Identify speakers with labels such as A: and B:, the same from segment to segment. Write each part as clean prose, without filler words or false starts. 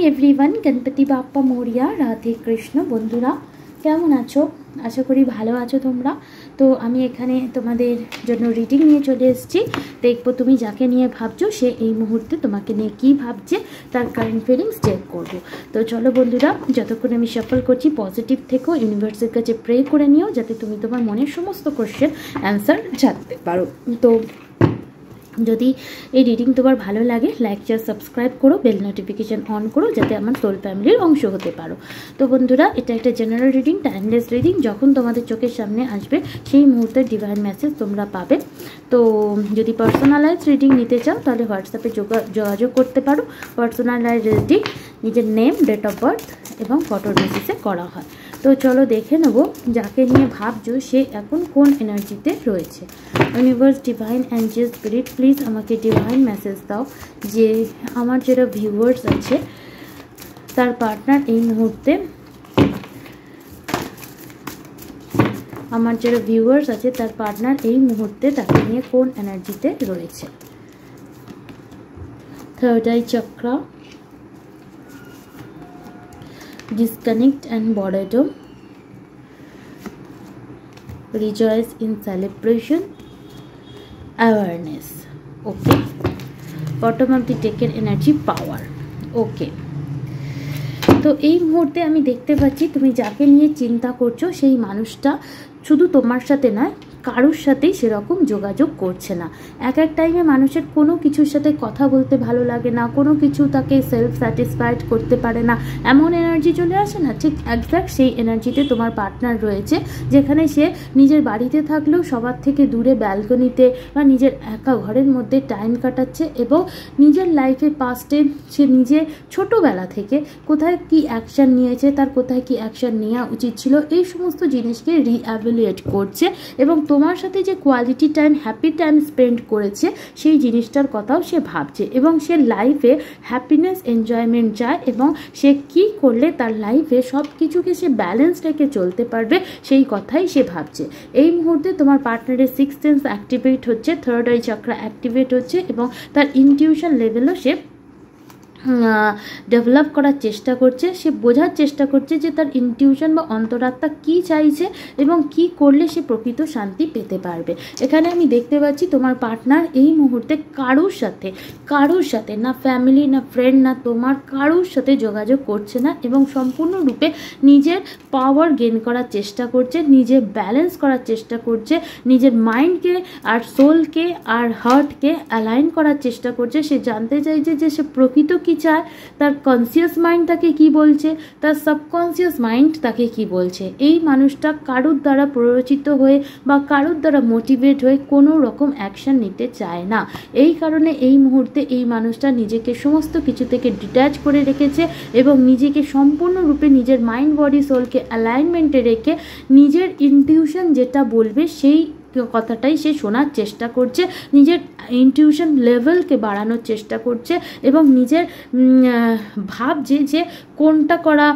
A: Everyone, Ganpati Bappa Moriya, Radhe Krishna. बंधुरा केमन आछो? आशा करी भालो आछो तोमरा। तो आमी एखाने तोमादेर जोन्नो रिडिंग निये चले एसेछि। देखबो तुमी जाके निये भाबछो से एई मुहूर्ते तोमाके निये कि भाबछे, तार कारेंट फिलिंग्स चेक करबो। तो चलो बंधुरा, जतक्षण आमी सफल करछि पजिटिव থেকো, यूनिभार्सेर काছে प्रे करे निओ जाते तुमी तोमार मनेर समस्त कोश्चेन आंसर जानते पारो। तो যদি এই রিডিং তোমার ভালো লাগে লাইক শেয়ার সাবস্ক্রাইব করো, বেল নোটিফিকেশন অন করো যাতে আমার সোল ফ্যামিলির অংশ হতে পারো। তো বন্ধুরা, এটা একটা জেনারেল রিডিং, টাইমলেস রিডিং। যখন তোমাদের চোখের সামনে আসবে সেই মুহূর্তে ডিভাইন মেসেজ তোমরা পাবে। তো যদি পার্সোনালাইজ রিডিং নিতে চাও তাহলে হোয়াটসঅ্যাপে যোগাযোগ করতে পারো। পার্সোনালাইজ রিডিং নিজের নেম, ডেট অফ বার্থ এবং ফটোর বেসিসে করা হয়। তো চলো দেখে নেব যাকে নিয়ে ভাবছো সে এখন কোন এনার্জিতে রয়েছে। Universe, divine Angel, spirit, please আমাকে ডিভাইন মেসেজ দাও যে আমার যারা ভিউয়ার্স আছে তার পার্টনার এই মুহূর্তে, আমার যারা ভিউয়ার্স আছে তার পার্টনার এই মুহূর্তে তাকে নিয়ে কোন এনার্জিতে রয়েছে। Third eye chakra, disconnect and boredom, rejoice in celebration, awareness. Okay, bottom of the deck energy, power. Okay, তো এই মুহূর্তে আমি দেখতে পাচ্ছি তুমি যাকে নিয়ে চিন্তা করছো সেই মানুষটা শুধু তোমার সাথে নয়, কারোর সাথেই সেরকম যোগাযোগ করছে না। এক এক টাইমে মানুষের কোনো কিছুর সাথে কথা বলতে ভালো লাগে না, কোনো কিছু তাকে সেলফ স্যাটিসফাইড করতে পারে না, এমন এনার্জি চলে আসে না। ঠিক একজ্যাক্ট সেই এনার্জিতে তোমার পার্টনার রয়েছে, যেখানে সে নিজের বাড়িতে থাকলেও সবার থেকে দূরে ব্যালকনিতে বা নিজের একা ঘরের মধ্যে টাইম কাটাচ্ছে এবং নিজের লাইফে পাস্টে সে নিজে ছোটোবেলা থেকে কোথায় কি অ্যাকশান নিয়েছে, তার কোথায় কি অ্যাকশান নেওয়া উচিত ছিল, এই সমস্ত জিনিসকে রিঅ্যাভ্যালুয়েট করছে এবং তোমার সাথে যে quality time, happy time spend করেছে সেই জিনিসটার কথাও সে ভাবছে এবং সে লাইফে হ্যাপিনেস, এনজয়মেন্ট চায় এবং সে কি করলে তার লাইফে সব কিছুকে সে ব্যালেন্স রেখে চলতে পারবে সেই কথাই সে ভাবছে। এই মুহূর্তে তোমার পার্টনারের সিক্সথ সেন্স অ্যাক্টিভেট হচ্ছে, থার্ড আই চক্রা অ্যাক্টিভেট হচ্ছে এবং তার ইনটিউশন লেভেলও সে ডেভেলপ করার চেষ্টা করছে। সে বোঝার চেষ্টা করছে যে তার ইনটিউশন বা অন্তরাত্মা কী চাইছে এবং কি করলে সে প্রকৃত শান্তি পেতে পারবে। এখানে আমি দেখতে পাচ্ছি তোমার পার্টনার এই মুহূর্তে কারোর সাথে না ফ্যামিলি, না ফ্রেন্ড, না তোমার কারোর সাথে যোগাযোগ করছে না এবং সম্পূর্ণরূপে নিজের পাওয়ার গেইন করার চেষ্টা করছে, নিজে ব্যালেন্স করার চেষ্টা করছে, নিজের মাইন্ডকে আর সোলকে আর হার্টকে অ্যালাইন করার চেষ্টা করছে। সে জানতে চাইছে যে সে প্রকৃত কি চায়, তার কনসিয়াস মাইন্ড তাকে কি বলছে, তার সাবকনসিয়াস মাইন্ড তাকে কি বলছে। এই মানুষটা কারোর দ্বারা প্ররোচিত হয়ে বা কারোর দ্বারা মোটিভেট হয়ে কোনো রকম অ্যাকশন নিতে চায় না। এই কারণে এই মুহূর্তে এই মানুষটা নিজেকে সমস্ত কিছু থেকে ডিট্যাচ করে রেখেছে এবং নিজেকে সম্পূর্ণরূপে নিজের মাইন্ড, বডি, সোলকে অ্যালাইনমেন্টে রেখে নিজের ইনটিউশন যেটা বলবে সেই কথাটাই সে শোনার চেষ্টা করছে, নিজের ইনটিউশন লেভেলকে বাড়ানোর চেষ্টা করছে এবং নিজের ভাবছে যে কোনটা করা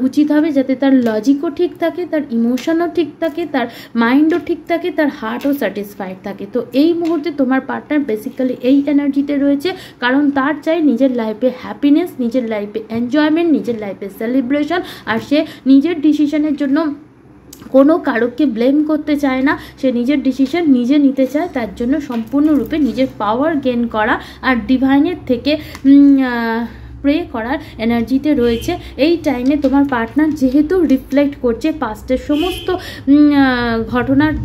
A: উচিত হবে যাতে তার লজিকও ঠিক থাকে, তার ইমোশনও ঠিক থাকে, তার মাইন্ডও ঠিক থাকে, তার হার্টও স্যাটিসফাইড থাকে। তো এই মুহূর্তে তোমার পার্টনার বেসিক্যালি এই এনার্জিতে রয়েছে, কারণ তার চাই নিজের লাইফে হ্যাপিনেস, নিজের লাইফে এনজয়মেন্ট, নিজের লাইফে সেলিব্রেশন। আর সে নিজের ডিসিশনের জন্য কোনো কারোকে ব্লেম করতে চায় না, সে নিজের ডিসিশন নিজে নিতে চায়। তার জন্য সম্পূর্ণরূপে নিজের পাওয়ার গেইন করা আর ডিভাইনের থেকে প্রে করার এনার্জিতে রয়েছে। এই টাইমে তোমার পার্টনার যেহেতু রিফ্লেক্ট করছে পাস্টের সমস্ত ঘটনার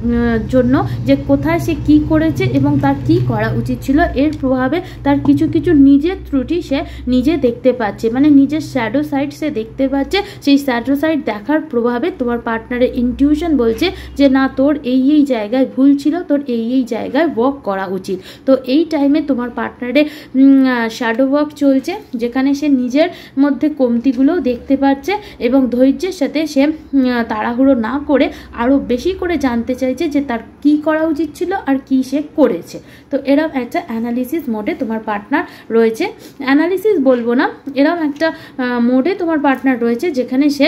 A: জন্য যে কোথায় সে কি করেছে এবং তার কি করা উচিত ছিল, এর প্রভাবে তার কিছু কিছু নিজের ত্রুটি সে নিজে দেখতে পাচ্ছে, মানে নিজের শ্যাডো সাইড সে দেখতে পাচ্ছে। সেই শ্যাডো সাইড দেখার প্রভাবে তোমার পার্টনারের ইনটিউশন বলছে যে না, তোর এই জায়গায় ভুল ছিল, তোর এই জায়গায় ওয়ার্ক করা উচিত। তো এই টাইমে তোমার পার্টনারের শ্যাডো ওয়ার্ক চলছে, যেখানে সে নিজের মধ্যে কমতিগুলোও দেখতে পাচ্ছে এবং ধৈর্যের সাথে সে তাড়াহুড়ো না করে আরও বেশি করে জানতে চাইছে যে তার কি করা উচিত ছিল আর কি সে করেছে। তো এরকম একটা অ্যানালিসিস মোডে তোমার পার্টনার রয়েছে। অ্যানালিসিস বলবো না, এরকম একটা মোডে তোমার পার্টনার রয়েছে যেখানে সে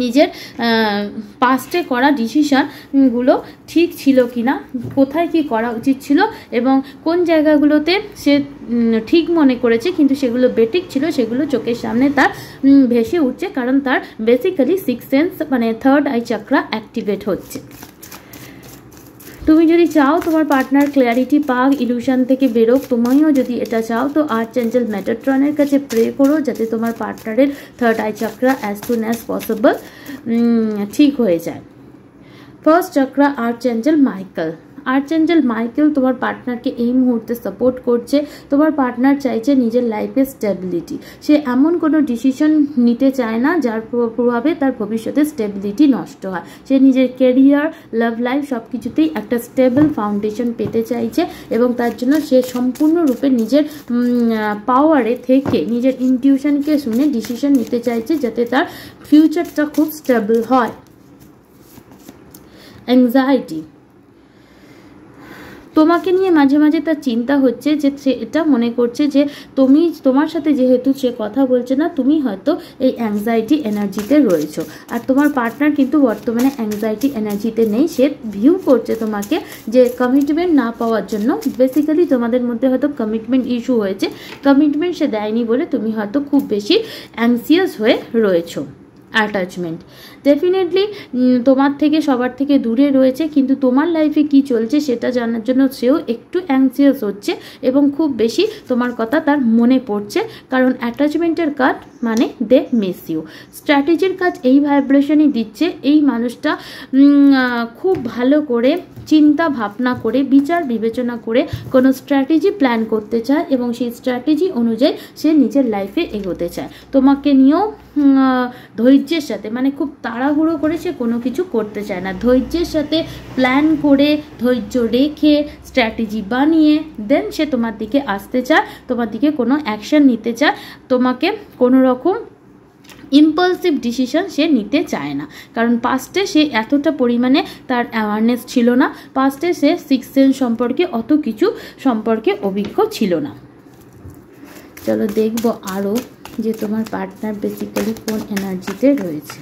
A: নিজের পাস্টে করা ডিসিশনগুলো ঠিক ছিল কি না, কোথায় কি করা উচিত ছিল এবং কোন জায়গাগুলোতে সে ঠিক মনে করেছে কিন্তু সেগুলো বেঠিক ছিল, সেগুলো চোখের সামনে তার ভেসে উঠছে, কারণ তার বেসিক্যালি সিক্স সেন্স মানে থার্ড আই চাকরা অ্যাক্টিভেট হচ্ছে। তুমি যদি চাও তোমার পার্টনার ক্ল্যারিটি পাক, ইলুশন থেকে বেরোক, তুমিও যদি এটা চাও তো আর্চএঞ্জেল মেটাট্রনের কাছে প্রে করো যাতে তোমার পার্টনারের third eye চাকরা as soon as possible ঠিক হয়ে যায়। First চাকরা archangel Michael. Archangel Michael তোমার পার্টনারকে এই মুহূর্তে সাপোর্ট করছে। তোমার পার্টনার চাইছে নিজের লাইফে স্টেবিলিটি। সে এমন কোনো ডিসিশন নিতে চায় না যার প্রভাবে তার ভবিষ্যতে স্টেবিলিটি নষ্ট হয়। সে নিজের কেরিয়ার, লাভ লাইফ সব কিছুতেই একটা স্টেবল ফাউন্ডেশন পেতে চাইছে এবং তার জন্য সে সম্পূর্ণরূপে নিজের পাওয়ারে থেকে নিজের ইনটিউশনকে শুনে ডিসিশন নিতে চাইছে যাতে তার ফিউচারটা খুব স্টেবল হয়। অ্যাংজাইটি, তোমাকে নিয়ে মাঝে মাঝে তার চিন্তা হচ্ছে যে সে এটা মনে করছে যে তোমার সাথে যেহেতু সে কথা বলছে না, তুমি হয়তো এই অ্যাংজাইটি এনার্জিতে রয়েছো, আর তোমার পার্টনার কিন্তু বর্তমানে অ্যাংজাইটি এনার্জিতে নেই। সে ভিউ করছে তোমাকে যে কমিটমেন্ট না পাওয়ার জন্য, বেসিক্যালি তোমাদের মধ্যে হয়তো কমিটমেন্ট ইস্যু হয়েছে, কমিটমেন্ট সে দেয়নি বলে তুমি হয়তো খুব বেশি অ্যাংসিয়াস হয়ে রয়েছো। অ্যাটাচমেন্ট, ডেফিনেটলি তোমার থেকে সবার থেকে দূরে রয়েছে, কিন্তু তোমার লাইফে কি চলছে সেটা জানার জন্য সেও একটু অ্যাংসিয়াস হচ্ছে এবং খুব বেশি তোমার কথা তার মনে পড়ছে, কারণ অ্যাটাচমেন্টের কাজ মানে দে মিস ইউ। স্ট্র্যাটেজির কাজ এই ভাইব্রেশনই দিচ্ছে। এই মানুষটা খুব ভালো করে চিন্তা ভাবনা করে বিচার বিবেচনা করে কোনো স্ট্র্যাটেজি প্ল্যান করতে চায় এবং সেই স্ট্র্যাটেজি অনুযায়ী সে নিজের লাইফে এগোতে চায়। তোমাকে নিয়েও ধৈর্যের সাথে, মানে খুব তাড়াহুড়ো করে সে কোনো কিছু করতে চায় না, ধৈর্যের সাথে প্ল্যান করে ধৈর্য রেখে স্ট্র্যাটেজি বানিয়ে দেন সে তোমার দিকে আসতে চায়, তোমার দিকে কোনো অ্যাকশন নিতে চায়, তোমাকে কোনো রকম ইম্পালসিভ ডিসিশন সে নিতে চায় না, কারণ পাস্টে সে এতটা পরিমাণে তার অ্যাওয়ারনেস ছিল না, পাস্টে সে সিক্স সেন্স সম্পর্কে অত কিছু সম্পর্কে অভিজ্ঞ ছিল না। চলো দেখবো আরও যে তোমার পার্টনার বেসিক্যালি কোন এনার্জিতে রয়েছে।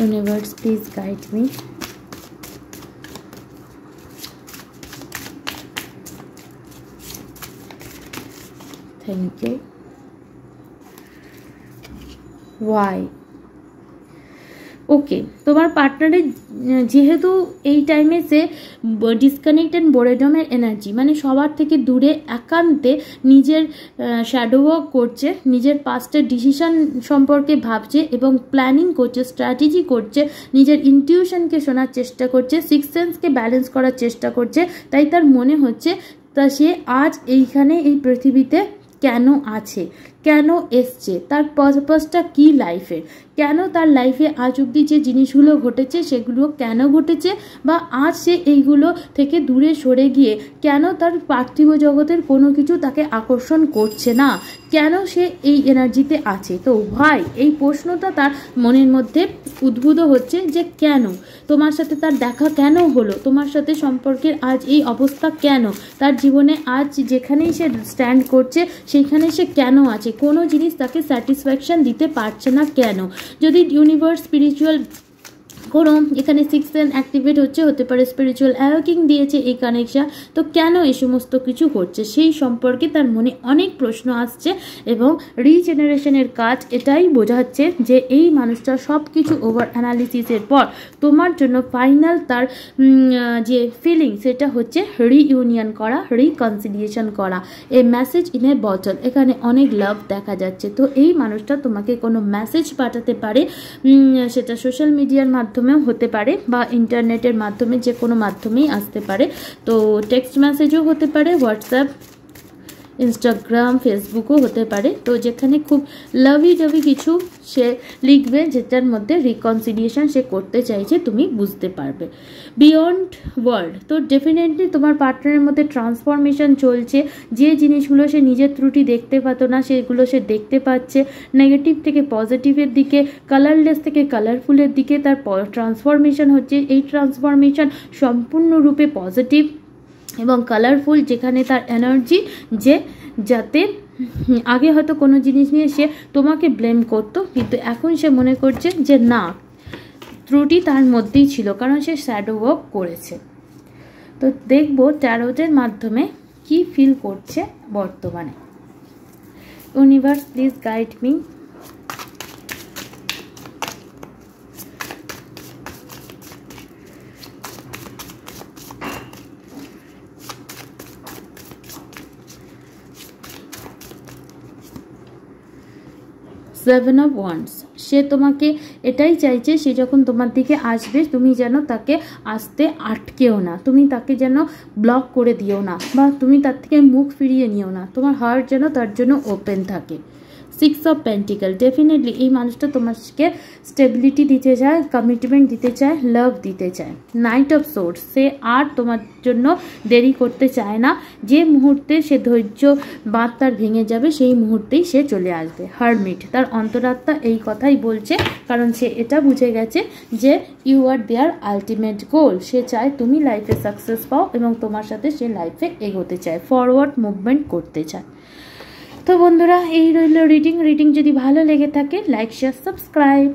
A: Universe please guide me. Thank you. Why? Okay, তোমার পার্টনারের যেহেতু এই টাইমে সে ডিসকানেক্ট অ্যান্ড বোরেডমের এনার্জি, মানে সবার থেকে দূরে একান্তে নিজের শ্যাডো ওয়ার্ক করছে, নিজের পাস্টের ডিসিশন সম্পর্কে ভাবছে এবং প্ল্যানিং করছে, স্ট্র্যাটেজি করছে, নিজের ইনটিউশনকে শোনার চেষ্টা করছে, সিক্স সেন্সকে ব্যালেন্স করার চেষ্টা করছে। তাই তার মনে হচ্ছে তা সে আজ এইখানে এই পৃথিবীতে কেন আছে, কেন এসছে, তার পারপাসটা কী লাইফের, কেন তার লাইফে আজ অবধি যে জিনিসগুলো ঘটেছে সেগুলো কেন ঘটেছে, বা আজ সে এইগুলো থেকে দূরে সরে গিয়ে কেন তার পার্থিব জগতের কোনো কিছু তাকে আকর্ষণ করছে না, কেন সে এই এনার্জিতে আছে। তো ভাই, এই প্রশ্নটা তার মনের মধ্যে উদ্ভূত হচ্ছে যে কেন তোমার সাথে তার দেখা কেন হলো, তোমার সাথে সম্পর্কের আজ এই অবস্থা কেন, তার জীবনে আজ যেখানেই সে স্ট্যান্ড করছে সেইখানে সে কেন আছে, কোনো জিনিস তাকে স্যাটিসফ্যাকশন দিতে পারছে না কেন। যদি ইউনিভার্স স্পিরিচুয়াল কোনো এখানে সিক্স সেন্স অ্যাক্টিভেট হতে পারে, স্পিরিচুয়াল অ্যাওয়াকিং দিয়েছে এই কানেকশন, তো কেন এই সমস্ত কিছু হচ্ছে সেই সম্পর্কে তার মনে অনেক প্রশ্ন আসছে এবং রিজেনারেশনের কাজ এটাই বোঝাচ্ছে যে এই মানুষটা সব কিছু ওভার অ্যানালিসিসের পর তোমার জন্য ফাইনাল তার যে ফিলিং সেটা হচ্ছে রিইউনিয়ন করা, রিকনসিলিয়েশন করা। এ মেসেজ ইন এ বটল, এখানে অনেক লাভ দেখা যাচ্ছে। তো এই মানুষটা তোমাকে কোনো মেসেজ পাঠাতে পারে, সেটা সোশ্যাল মিডিয়ার মাধ্যমে হতে পারে বা ইন্টারনেটের মাধ্যমে, যে কোনো মাধ্যমেই আসতে পারে। তো টেক্সট মেসেজও হতে পারে, হোয়াটসঅ্যাপ, ইনস্টাগ্রাম, ফেসবুকও হতে পারে। তো যেখানে খুব লাভি কিছু সে লিখবে যেটার মধ্যে রিকনসিলিয়েশন সে করতে চাইছে, তুমি বুঝতে পারবে। বিয়ন্ড ওয়ার্ল্ড, তো ডেফিনেটলি তোমার পার্টনারের মধ্যে ট্রান্সফরমেশন চলছে। যে জিনিসগুলো সে নিজের ত্রুটি দেখতে পেত না সেগুলো সে দেখতে পাচ্ছে, নেগেটিভ থেকে পজিটিভের দিকে, কালারলেস থেকে কালারফুলের দিকে তার ট্রান্সফরমেশন হচ্ছে। এই ট্রান্সফরমেশন সম্পূর্ণরূপে পজিটিভ এবং কালারফুল, যেখানে তার এনার্জি যে যাতে আগে হয়তো কোনো জিনিস নিয়ে সে তোমাকে ব্লেম করতো, কিন্তু এখন সে মনে করছে যে না, ত্রুটি তার মধ্যেই ছিল, কারণ সে শ্যাডো ওয়ার্ক করেছে। তো দেখবো ট্যারোটের মাধ্যমে কি ফিল করছে বর্তমানে। Universe please guide me. Seven of wands, সে তোমাকে এটাই চাইছে, সে যখন তোমার দিকে আসবে তুমি যেন তাকে আসতে আটকেও না, তুমি তাকে যেন ব্লক করে দিও না, বা তুমি তার থেকে মুখ ফিরিয়ে নিও না, তোমার হার্ট যেন তার জন্য ওপেন থাকে। সিক্স অফ পেন্টিকেল, ডেফিনেটলি এই মানুষটা তোমাকে স্টেবিলিটি দিতে চায়, কমিটমেন্ট দিতে চায়, লাভ দিতে চায়। নাইট অফ সোর্স, সে আর তোমার জন্য দেরি করতে চায় না, যে মুহূর্তে সে ধৈর্য বাঁধ তার ভেঙে যাবে সেই মুহূর্তেই সে চলে আসবে। হারমিট, তার অন্তরাত্মা এই কথাই বলছে, কারণ সে এটা বুঝে গেছে যে you R there ultimate goal. সে চায় তুমি লাইফে সাকসেস পাও এবং তোমার সাথে সে লাইফে এগোতে চায়, ফরওয়ার্ড মুভমেন্ট করতে চায়। তো বন্ধুরা, এই রইল রিডিং যদি ভালো লেগে থাকে লাইক শেয়ার সাবস্ক্রাইব।